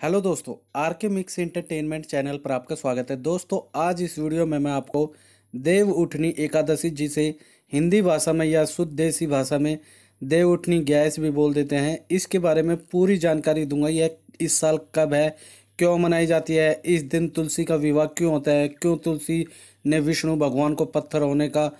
Hello दोस्तों, are के mix entertainment channel पर आपका स्वागत है। दोस्तों, आज इस वीडियो में मैं आपको देव उठनी एकादशी, जिसे हिंदी भाषा में या शुद्ध देसी भाषा में देव उठनी गैस भी बोल देते हैं, इसके बारे में पूरी जानकारी दूंगा। यह इस साल कब है, क्यों मनाई जाती है, इस दिन तुलसी का विवाह क्यों होता है, क्यों तुलसी ने विष्णु भगवान को पत्थर होने का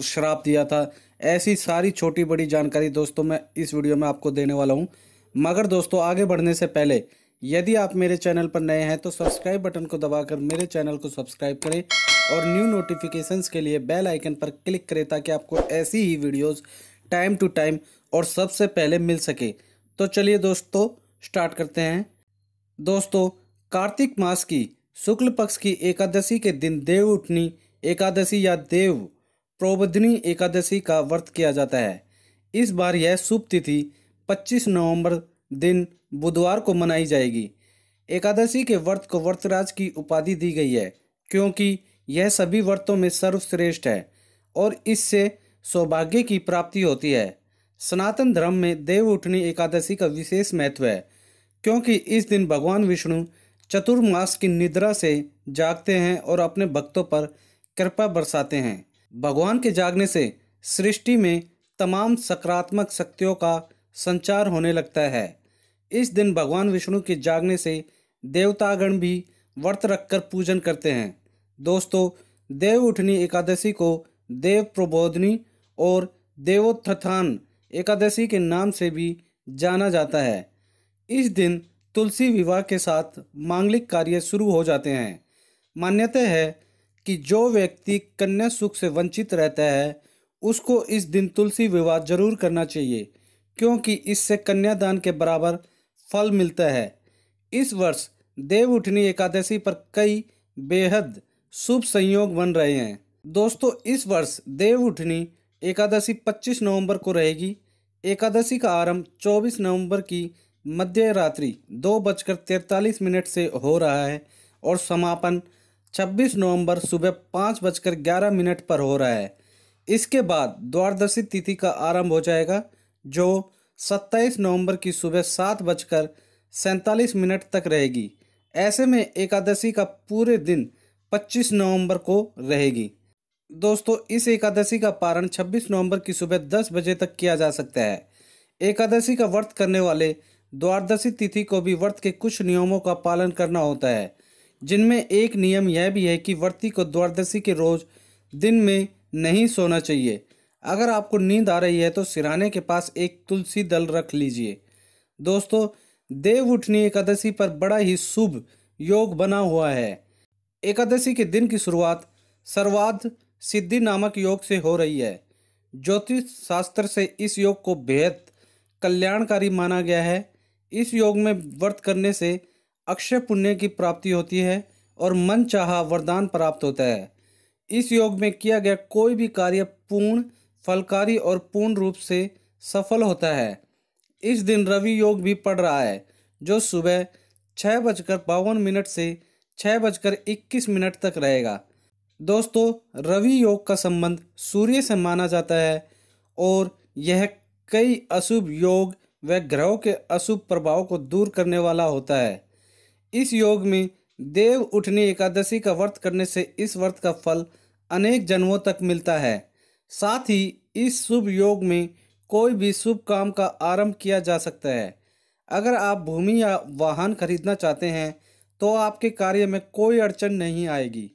श्राप दिया था। ऐसी सारी छोटी बड़ी जानकारी दोस्तों मैं इस वीडियो में आपको देने वाला हूँ। मगर दोस्तों, आगे बढ़ने से पहले यदि आप मेरे चैनल पर नए हैं तो सब्सक्राइब बटन को दबाकर मेरे चैनल को सब्सक्राइब करें और न्यू नोटिफिकेशंस के लिए बेल आइकन पर क्लिक करें, ताकि आपको ऐसी ही वीडियोस टाइम टू टाइम और सबसे पहले मिल सके। तो चलिए दोस्तों, स्टार्ट करते हैं। दोस्तों, कार्तिक मास की शुक्ल पक्ष की एकादशी के दिन देव उठनी एकादशी या देव प्रोबोधिनी एकादशी का व्रत किया जाता है। इस बार यह शुभ तिथि 25 नवंबर दिन बुधवार को मनाई जाएगी। एकादशी के व्रत को व्रतराज की उपाधि दी गई है, क्योंकि यह सभी व्रतों में सर्वश्रेष्ठ है और इससे सौभाग्य की प्राप्ति होती है। सनातन धर्म में देव उठनी एकादशी का विशेष महत्व है, क्योंकि इस दिन भगवान विष्णु चतुर्मास की निद्रा से जागते हैं और अपने भक्तों पर कृपा बरसाते हैं। भगवान के जागने से सृष्टि में तमाम सकारात्मक शक्तियों का संचार होने लगता है। इस दिन भगवान विष्णु के जागने से देवतागण भी व्रत रखकर पूजन करते हैं। दोस्तों, देव उठनी एकादशी को देव प्रबोधिनी और देवोत्थान एकादशी के नाम से भी जाना जाता है। इस दिन तुलसी विवाह के साथ मांगलिक कार्य शुरू हो जाते हैं। मान्यता है कि जो व्यक्ति कन्या सुख से वंचित रहता है, उसको इस दिन तुलसी विवाह जरूर करना चाहिए, क्योंकि इससे कन्यादान के बराबर फल मिलता है। इस वर्ष देव उठनी एकादशी पर कई बेहद शुभ संयोग बन रहे हैं। दोस्तों, इस वर्ष देव उठनी एकादशी 25 नवंबर को रहेगी। एकादशी का आरंभ 24 नवंबर की मध्य रात्रि 2:43 से हो रहा है और समापन 26 नवंबर सुबह 5:11 पर हो रहा है। इसके बाद द्वादशी तिथि का आरंभ हो जाएगा, जो 27 नवंबर की सुबह 7:47 तक रहेगी। ऐसे में एकादशी का पूरे दिन 25 नवंबर को रहेगी। दोस्तों, इस एकादशी का पारण 26 नवंबर की सुबह 10 बजे तक किया जा सकता है। एकादशी का व्रत करने वाले द्वादशी तिथि को भी व्रत के कुछ नियमों का पालन करना होता है, जिनमें एक नियम यह भी है कि व्रती को द्वादशी के रोज दिन में नहीं सोना चाहिए। अगर आपको नींद आ रही है तो सिरहाने के पास एक तुलसी दल रख लीजिए। दोस्तों, देव उठनी एकादशी पर बड़ा ही शुभ योग बना हुआ है। एकादशी के दिन की शुरुआत सर्वार्थ सिद्धि नामक योग से हो रही है। ज्योतिष शास्त्र से इस योग को बेहद कल्याणकारी माना गया है। इस योग में व्रत करने से अक्षय पुण्य की प्राप्ति होती है और मन चाहा वरदान प्राप्त होता है। इस योग में किया गया कोई भी कार्य पूर्ण फलकारी और पूर्ण रूप से सफल होता है। इस दिन रवि योग भी पड़ रहा है, जो सुबह 6:52 से 6:21 तक रहेगा। दोस्तों, रवि योग का संबंध सूर्य से माना जाता है और यह कई अशुभ योग व ग्रहों के अशुभ प्रभाव को दूर करने वाला होता है। इस योग में देव उठनी एकादशी का व्रत करने से इस व्रत का फल अनेक जन्मों तक मिलता है। साथ ही इस शुभ योग में कोई भी शुभ काम का आरंभ किया जा सकता है। अगर आप भूमि या वाहन खरीदना चाहते हैं तो आपके कार्य में कोई अड़चन नहीं आएगी।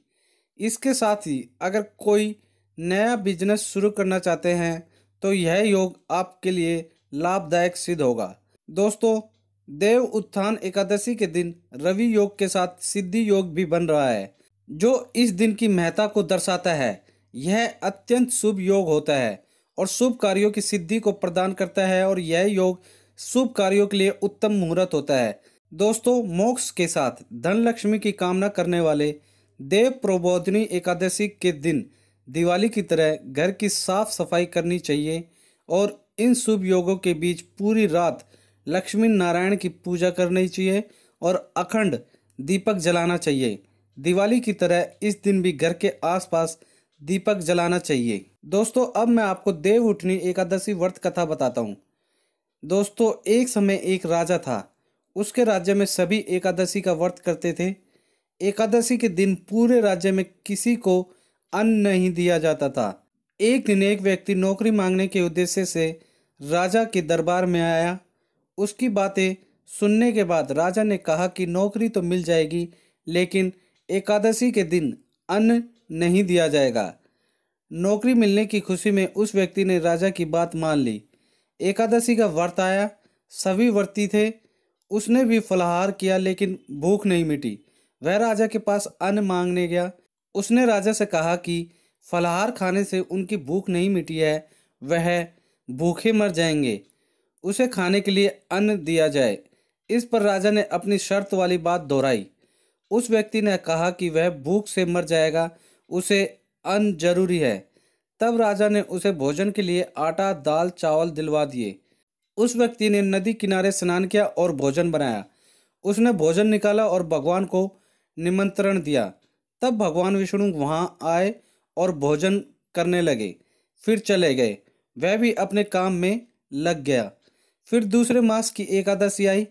इसके साथ ही अगर कोई नया बिजनेस शुरू करना चाहते हैं तो यह योग आपके लिए लाभदायक सिद्ध होगा। दोस्तों, देव उत्थान एकादशी के दिन रवि योग के साथ सिद्धि योग भी बन रहा है, जो इस दिन की महत्ता को दर्शाता है। यह अत्यंत शुभ योग होता है और शुभ कार्यों की सिद्धि को प्रदान करता है, और यह योग शुभ कार्यों के लिए उत्तम मुहूर्त होता है। दोस्तों, मोक्ष के साथ धन लक्ष्मी की कामना करने वाले देव प्रबोधिनी एकादशी के दिन दिवाली की तरह घर की साफ सफाई करनी चाहिए और इन शुभ योगों के बीच पूरी रात लक्ष्मी नारायण की पूजा करनी चाहिए और अखंड दीपक जलाना चाहिए। दिवाली की तरह इस दिन भी घर के आसपास दीपक जलाना चाहिए। दोस्तों, अब मैं आपको देव उठनी एकादशी व्रत कथा बताता हूँ। दोस्तों, एक समय एक राजा था। उसके राज्य में सभी एकादशी का व्रत करते थे। एकादशी के दिन पूरे राज्य में किसी को अन्न नहीं दिया जाता था। एक दिन एक व्यक्ति नौकरी मांगने के उद्देश्य से राजा के दरबार में आया। उसकी बातें सुनने के बाद राजा ने कहा कि नौकरी तो मिल जाएगी, लेकिन एकादशी के दिन अन्न नहीं दिया जाएगा। नौकरी मिलने की खुशी में उस व्यक्ति ने राजा की बात मान ली। एकादशी का व्रत आया, सभी व्रती थे। उसने भी फलाहार किया, लेकिन भूख नहीं मिटी। वह राजा के पास अन्न मांगने गया। उसने राजा से कहा कि फलाहार खाने से उनकी भूख नहीं मिटी है, वह भूखे मर जाएंगे, उसे खाने के लिए अन्न दिया जाए। इस पर राजा ने अपनी शर्त वाली बात दोहराई। उस व्यक्ति ने कहा कि वह भूख से मर जाएगा, उसे अन्न जरूरी है। तब राजा ने उसे भोजन के लिए आटा, दाल, चावल दिलवा दिए। उस व्यक्ति ने नदी किनारे स्नान किया और भोजन बनाया। उसने भोजन निकाला और भगवान को निमंत्रण दिया। तब भगवान विष्णु वहां आए और भोजन करने लगे, फिर चले गए। वह भी अपने काम में लग गया। फिर दूसरे मास की एकादशी आई।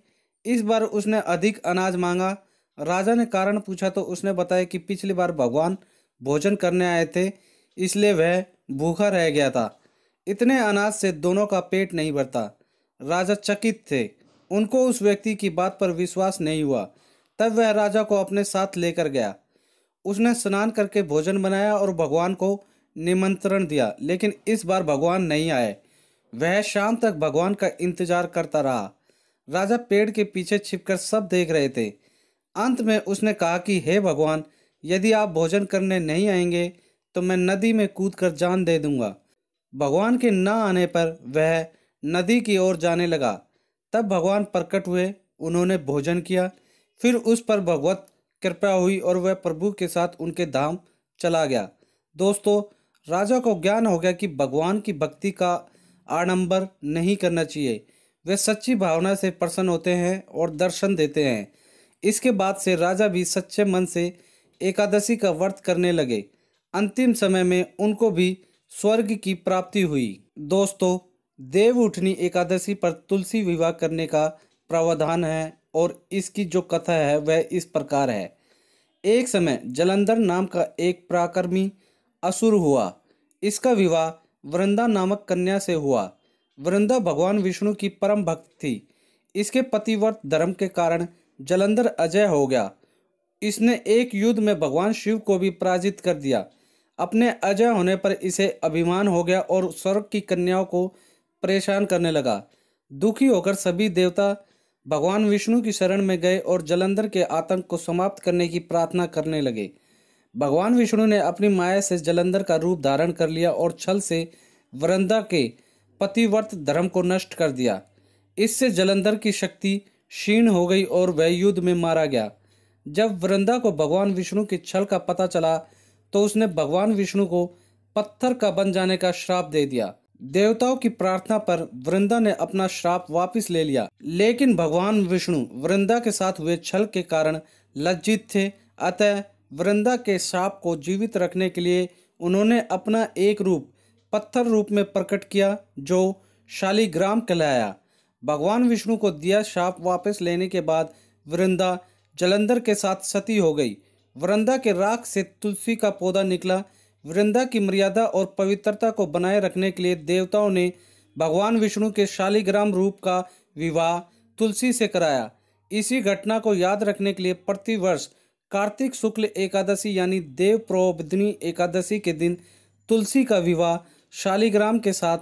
इस बार उसने अधिक अनाज मांगा। राजा ने कारण पूछा तो उसने बताया कि पिछली बार भगवान भोजन करने आए थे, इसलिए वह भूखा रह गया था। इतने अनाज से दोनों का पेट नहीं भरता। राजा चकित थे। उनको उस व्यक्ति की बात पर विश्वास नहीं हुआ। तब वह राजा को अपने साथ लेकर गया। उसने स्नान करके भोजन बनाया और भगवान को निमंत्रण दिया, लेकिन इस बार भगवान नहीं आए। वह शाम तक भगवान का इंतजार करता रहा। राजा पेड़ के पीछे छिपकर सब देख रहे थे। अंत में उसने कहा कि हे भगवान, यदि आप भोजन करने नहीं आएंगे तो मैं नदी में कूदकर जान दे दूंगा। भगवान के न आने पर वह नदी की ओर जाने लगा। तब भगवान प्रकट हुए। उन्होंने भोजन किया। फिर उस पर भगवत कृपा हुई और वह प्रभु के साथ उनके धाम चला गया। दोस्तों, राजा को ज्ञान हो गया कि भगवान की भक्ति का आडंबर नहीं करना चाहिए। वे सच्ची भावना से प्रसन्न होते हैं और दर्शन देते हैं। इसके बाद से राजा भी सच्चे मन से एकादशी का व्रत करने लगे। अंतिम समय में उनको भी स्वर्ग की प्राप्ति हुई। दोस्तों, देवउठनी एकादशी पर तुलसी विवाह करने का प्रावधान है और इसकी जो कथा है वह इस प्रकार है। एक समय जलंधर नाम का एक पराक्रमी असुर हुआ। इसका विवाह वृंदा नामक कन्या से हुआ। वृंदा भगवान विष्णु की परम भक्त थी। इसके पतिव्रत धर्म के कारण जलंधर अजय हो गया। इसने एक युद्ध में भगवान शिव को भी पराजित कर दिया। अपने अजय होने पर इसे अभिमान हो गया और स्वर्ग की कन्याओं को परेशान करने लगा। दुखी होकर सभी देवता भगवान विष्णु की शरण में गए और जलंधर के आतंक को समाप्त करने की प्रार्थना करने लगे। भगवान विष्णु ने अपनी माया से जलंधर का रूप धारण कर लिया और छल से वृंदा के पतिव्रत धर्म को नष्ट कर दिया। इससे जलंधर की शक्ति क्षीण हो गई और वह युद्ध में मारा गया। जब वृंदा को भगवान विष्णु के छल का पता चला तो उसने भगवान विष्णु को पत्थर का बन जाने का श्राप दे दिया। देवताओं की प्रार्थना पर वृंदा ने अपना श्राप वापस ले लिया, लेकिन भगवान विष्णु वृंदा के साथ हुए छल के कारण लज्जित थे। अतः वृंदा के श्राप को जीवित रखने के लिए उन्होंने अपना एक रूप पत्थर रूप में प्रकट किया, जो शालिग्राम कहलाया। भगवान विष्णु को दिया श्राप वापस लेने के बाद वृंदा जलंधर के साथ सती हो गई। वृंदा के राख से तुलसी का पौधा निकला। वृंदा की मर्यादा और पवित्रता को बनाए रखने के लिए देवताओं ने भगवान विष्णु के शालिग्राम रूप का विवाह तुलसी से कराया। इसी घटना को याद रखने के लिए प्रतिवर्ष कार्तिक शुक्ल एकादशी यानी देव प्रोबधिनी एकादशी के दिन तुलसी का विवाह शालिग्राम के साथ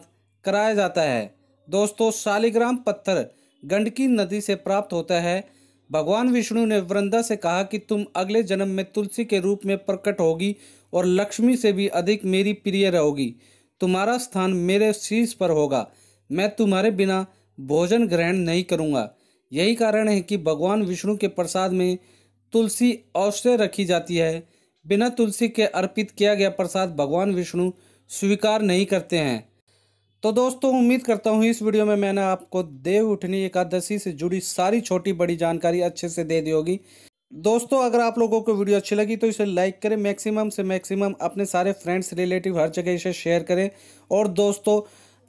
कराया जाता है। दोस्तों, शालिग्राम पत्थर गंडकी नदी से प्राप्त होता है। भगवान विष्णु ने वृंदा से कहा कि तुम अगले जन्म में तुलसी के रूप में प्रकट होगी और लक्ष्मी से भी अधिक मेरी प्रिय रहोगी। तुम्हारा स्थान मेरे शीश पर होगा। मैं तुम्हारे बिना भोजन ग्रहण नहीं करूँगा। यही कारण है कि भगवान विष्णु के प्रसाद में तुलसी अवश्य रखी जाती है। बिना तुलसी के अर्पित किया गया प्रसाद भगवान विष्णु स्वीकार नहीं करते हैं। तो दोस्तों, उम्मीद करता हूँ इस वीडियो में मैंने आपको देवउठनी एकादशी से जुड़ी सारी छोटी बड़ी जानकारी अच्छे से दे दी होगी। दोस्तों, अगर आप लोगों को वीडियो अच्छी लगी तो इसे लाइक करें, मैक्सिमम से मैक्सिमम अपने सारे फ्रेंड्स रिलेटिव हर जगह इसे शेयर करें। और दोस्तों,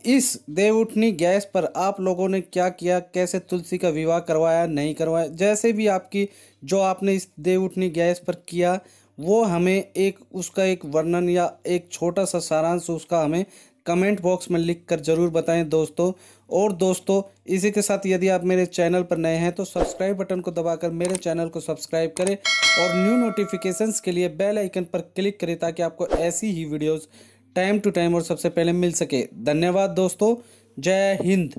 इस देवउठनी गैस पर आप लोगों ने क्या किया, कैसे तुलसी का विवाह करवाया नहीं करवाया, जैसे भी आपकी जो आपने इस देवउठनी गैस पर किया वो हमें एक उसका एक वर्णन या एक छोटा सा सारांश उसका हमें कमेंट बॉक्स में लिख कर ज़रूर बताएं दोस्तों। और दोस्तों इसी के साथ यदि आप मेरे चैनल पर नए हैं तो सब्सक्राइब बटन को दबाकर मेरे चैनल को सब्सक्राइब करें और न्यू नोटिफिकेशंस के लिए बेल आइकन पर क्लिक करें ताकि आपको ऐसी ही वीडियोस टाइम टू टाइम और सबसे पहले मिल सके। धन्यवाद दोस्तों। जय हिंद।